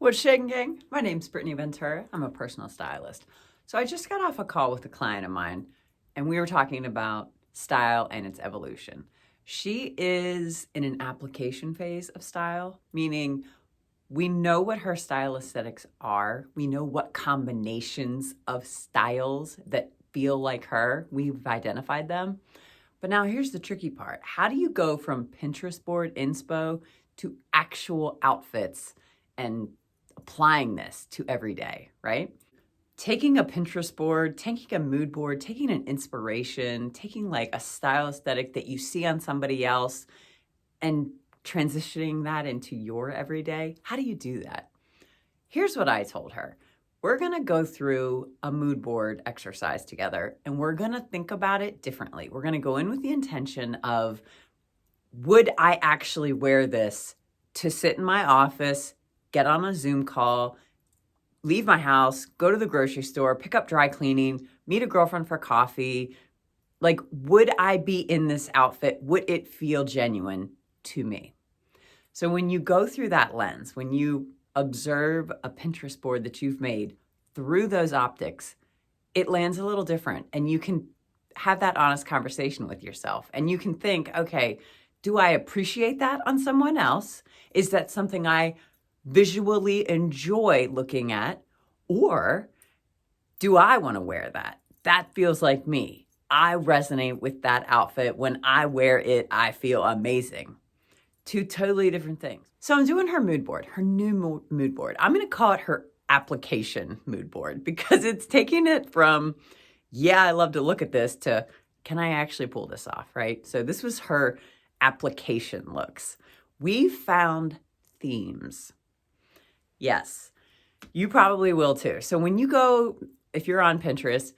What's shaking, gang? My name's Brittany Ventura. I'm a personal stylist. So I just got off a call with a client of mine, and we were talking about style and its evolution. She is in an application phase of style, meaning we know what her style aesthetics are. We know what combinations of styles that feel like her. We've identified them. But now here's the tricky part. How do you go from Pinterest board inspo to actual outfits and applying this to every day, right? Taking a Pinterest board, taking a mood board, taking an inspiration, taking like a style aesthetic that you see on somebody else and transitioning that into your everyday. How do you do that? Here's what I told her. We're gonna go through a mood board exercise together and we're gonna think about it differently. We're gonna go in with the intention of, would I actually wear this to sit in my office, get on a Zoom call, leave my house, go to the grocery store, pick up dry cleaning, meet a girlfriend for coffee? Like, would I be in this outfit? Would it feel genuine to me? So when you go through that lens, when you observe a Pinterest board that you've made through those optics, it lands a little different. And you can have that honest conversation with yourself. And you can think, okay, do I appreciate that on someone else? Is that something I visually enjoy looking at? Or do I want to wear that? That feels like me. I resonate with that outfit. When I wear it, I feel amazing. Two totally different things. So I'm doing her mood board, her new mood board. I'm going to call it her application mood board because it's taking it from, yeah, I love to look at this, to can I actually pull this off, right? So this was her application looks. We found themes. Yes, you probably will too. So when you go, if you're on Pinterest,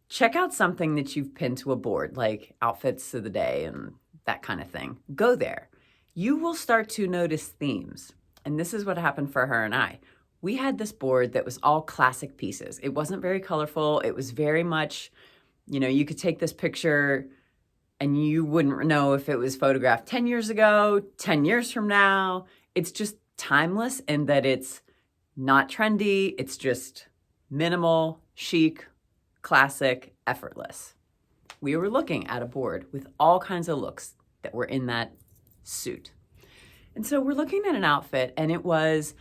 check out something that you've pinned to a board, like outfits of the day and that kind of thing. Go there. You will start to notice themes. And this is what happened for her and I. We had this board that was all classic pieces. It wasn't very colorful. It was very much, you could take this picture and you wouldn't know if it was photographed 10 years ago, 10 years from now. It's just timeless in that it's not trendy. It's just minimal, chic, classic, effortless. We were looking at a board with all kinds of looks that were in that suit. And so we're looking at an outfit and it was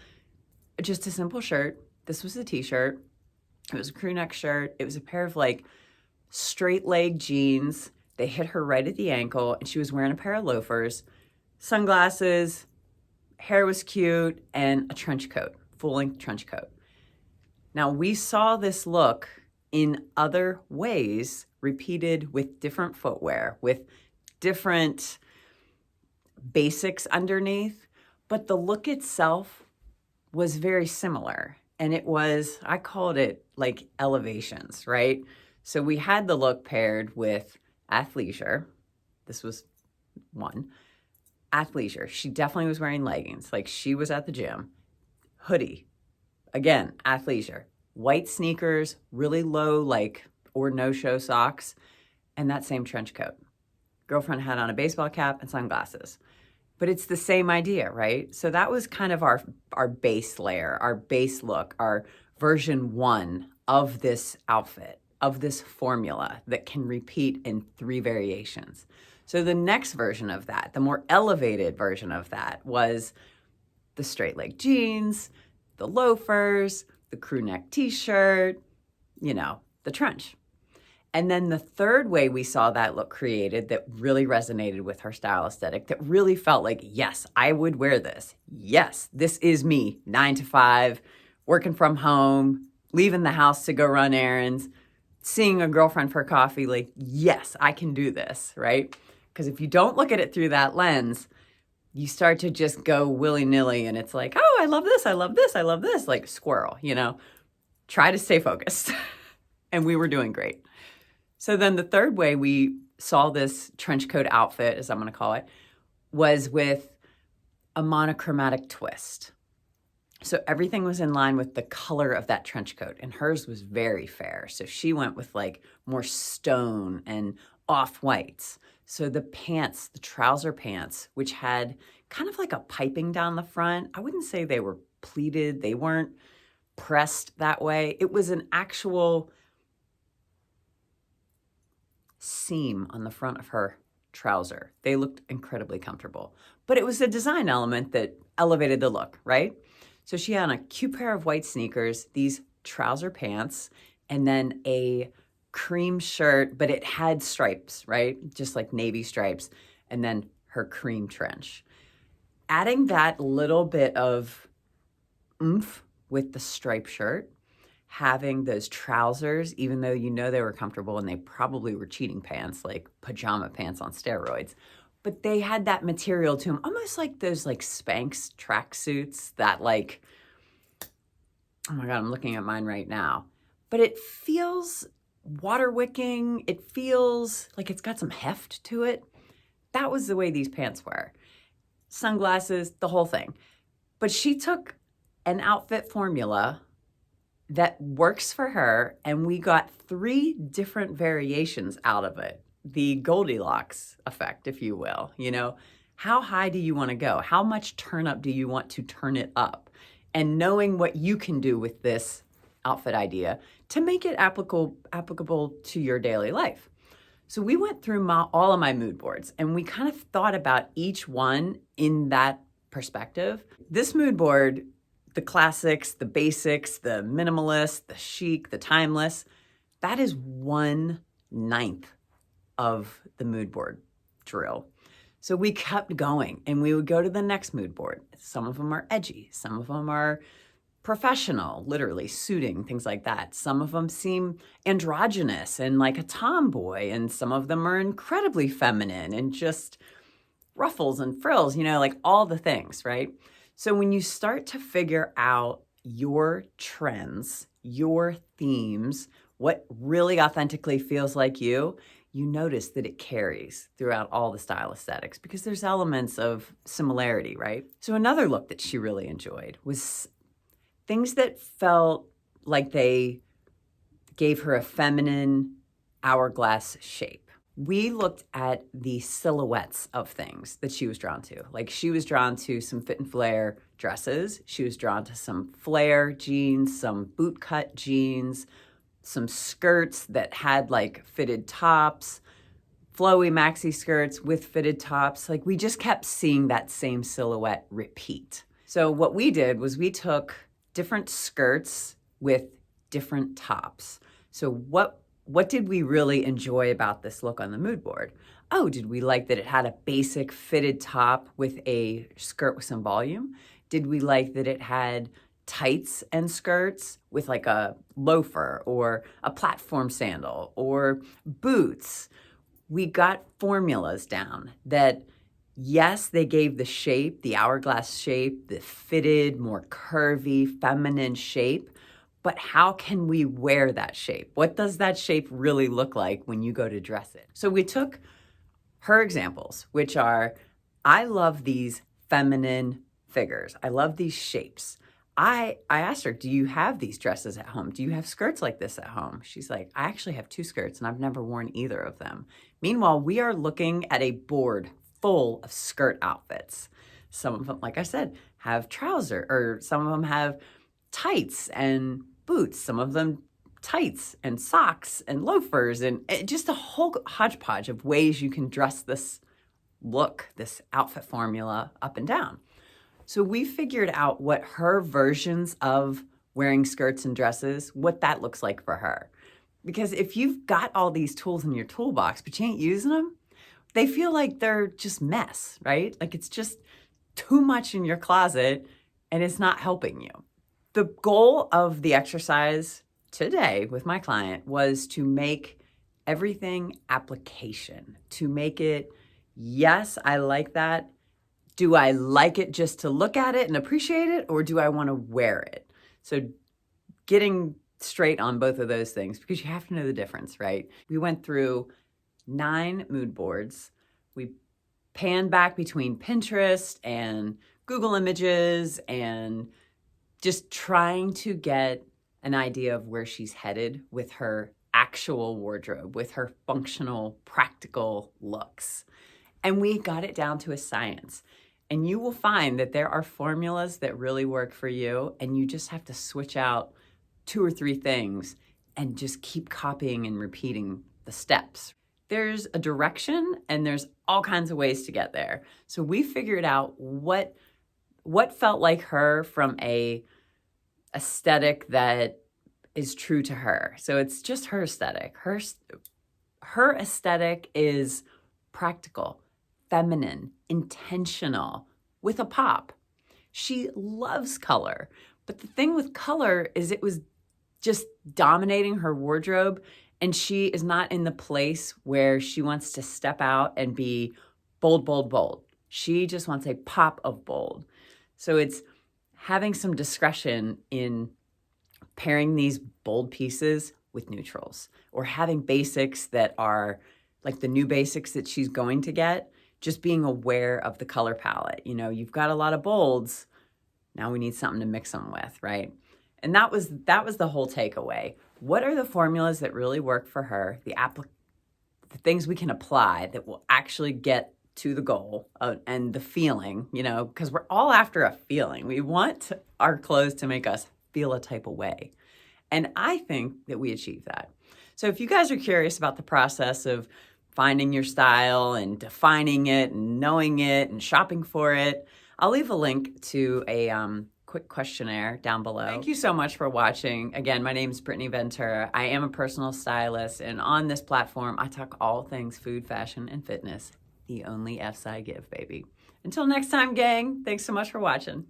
just a simple shirt. This was a t-shirt. It was a crew neck shirt. It was a pair of like straight leg jeans. They hit her right at the ankle and she was wearing a pair of loafers, sunglasses, hair was cute, and a trench coat, full-length trench coat. Now we saw this look in other ways repeated with different footwear, with different basics underneath, but the look itself was very similar. And it was, I called it like elevations, right? So we had the look paired with athleisure. This was one. Athleisure. She definitely was wearing leggings, like she was at the gym. Hoodie. Again, athleisure. White sneakers, really low, like, or no-show socks, and that same trench coat. Girlfriend had on a baseball cap and sunglasses. But it's the same idea, right? So that was kind of our base layer, our base look, our version 1 of this outfit, of this formula that can repeat in 3 variations. So the next version of that, the more elevated version of that, was the straight leg jeans, the loafers, the crew neck t-shirt, the trench. And then the third way we saw that look created that really resonated with her style aesthetic, that really felt like, yes, I would wear this. Yes, this is me, 9 to 5, working from home, leaving the house to go run errands, seeing a girlfriend for coffee, like, yes, I can do this, right? Because if you don't look at it through that lens, you start to just go willy-nilly and it's like, oh, I love this, I love this, I love this, like squirrel, Try to stay focused. And we were doing great. So then the third way we saw this trench coat outfit, as I'm going to call it, was with a monochromatic twist. So everything was in line with the color of that trench coat, and hers was very fair. So she went with like more stone and off-whites. So the trouser pants, which had kind of like a piping down the front, I wouldn't say they were pleated. They weren't pressed that way. It was an actual seam on the front of her trouser. They looked incredibly comfortable, but it was a design element that elevated the look, right? So she had on a cute pair of white sneakers, these trouser pants, and then a cream shirt, but it had stripes, right? Just like navy stripes, and then her cream trench. Adding that little bit of oomph with the striped shirt, having those trousers, even though you know they were comfortable and they probably were cheating pants, like pajama pants on steroids, but they had that material to them, almost like those like Spanx tracksuits that like, oh my God, I'm looking at mine right now. But it feels water wicking. It feels like it's got some heft to it. That was the way these pants were. Sunglasses, the whole thing. But she took an outfit formula that works for her, and we got 3 different variations out of it. The Goldilocks effect, if you will. You know, how high do you want to go? How much turn up do you want to turn it up? And knowing what you can do with this outfit idea to make it applicable to your daily life. So we went through all of my mood boards, and we kind of thought about each one in that perspective. This mood board, the classics, the basics, the minimalist, the chic, the timeless, that is 1/9 of the mood board drill. So we kept going, and we would go to the next mood board. Some of them are edgy. Some of them are professional, literally suiting, things like that. Some of them seem androgynous and like a tomboy, and some of them are incredibly feminine and just ruffles and frills, you know, like all the things, right? So when you start to figure out your trends, your themes, what really authentically feels like you notice that it carries throughout all the style aesthetics because there's elements of similarity, right? So another look that she really enjoyed was things that felt like they gave her a feminine hourglass shape. We looked at the silhouettes of things that she was drawn to. Like she was drawn to some fit and flare dresses. She was drawn to some flare jeans, some boot cut jeans, some skirts that had like fitted tops, flowy maxi skirts with fitted tops. Like we just kept seeing that same silhouette repeat. So what we did was we took different skirts with different tops. So what did we really enjoy about this look on the mood board? Oh, did we like that it had a basic fitted top with a skirt with some volume? Did we like that it had tights and skirts with like a loafer or a platform sandal or boots? We got formulas down that, yes, they gave the shape, the hourglass shape, the fitted, more curvy, feminine shape, but how can we wear that shape? What does that shape really look like when you go to dress it? So we took her examples, which are, I love these feminine figures. I love these shapes. I asked her, do you have these dresses at home? Do you have skirts like this at home? She's like, I actually have 2 skirts and I've never worn either of them. Meanwhile, we are looking at a board full of skirt outfits. Some of them, like I said, have trouser, or some of them have tights and boots. Some of them tights and socks and loafers, and just a whole hodgepodge of ways you can dress this look, this outfit formula up and down. So we figured out what her versions of wearing skirts and dresses, what that looks like for her. Because if you've got all these tools in your toolbox, but you ain't using them, they feel like they're just mess, right? Like it's just too much in your closet and it's not helping you. The goal of the exercise today with my client was to make everything application, to make it, yes, I like that. Do I like it just to look at it and appreciate it, or do I want to wear it? So getting straight on both of those things, because you have to know the difference, right? We went through 9 mood boards. We panned back between Pinterest and Google Images and just trying to get an idea of where she's headed with her actual wardrobe, with her functional, practical looks. And we got it down to a science. And you will find that there are formulas that really work for you, and you just have to switch out 2 or 3 things and just keep copying and repeating the steps. There's a direction and there's all kinds of ways to get there. So we figured out what felt like her from a aesthetic that is true to her. So it's just her aesthetic. Her aesthetic is practical, feminine, intentional, with a pop. She loves color. But the thing with color is it was just dominating her wardrobe, and she is not in the place where she wants to step out and be bold, bold, bold. She just wants a pop of bold. So it's having some discretion in pairing these bold pieces with neutrals, or having basics that are like the new basics that she's going to get, just being aware of the color palette. You know, you've got a lot of bolds. Now we need something to mix them with, right? And that was the whole takeaway. What are the formulas that really work for her? The things we can apply that will actually get to the goal and the feeling, you know, because we're all after a feeling. We want our clothes to make us feel a type of way. And I think that we achieve that. So if you guys are curious about the process of finding your style and defining it and knowing it and shopping for it, I'll leave a link to a quick questionnaire down below. Thank you so much for watching. Again, my name is Brittany Ventura. I am a personal stylist, and on this platform, I talk all things food, fashion, and fitness. The only F's I give, baby. Until next time, gang, thanks so much for watching.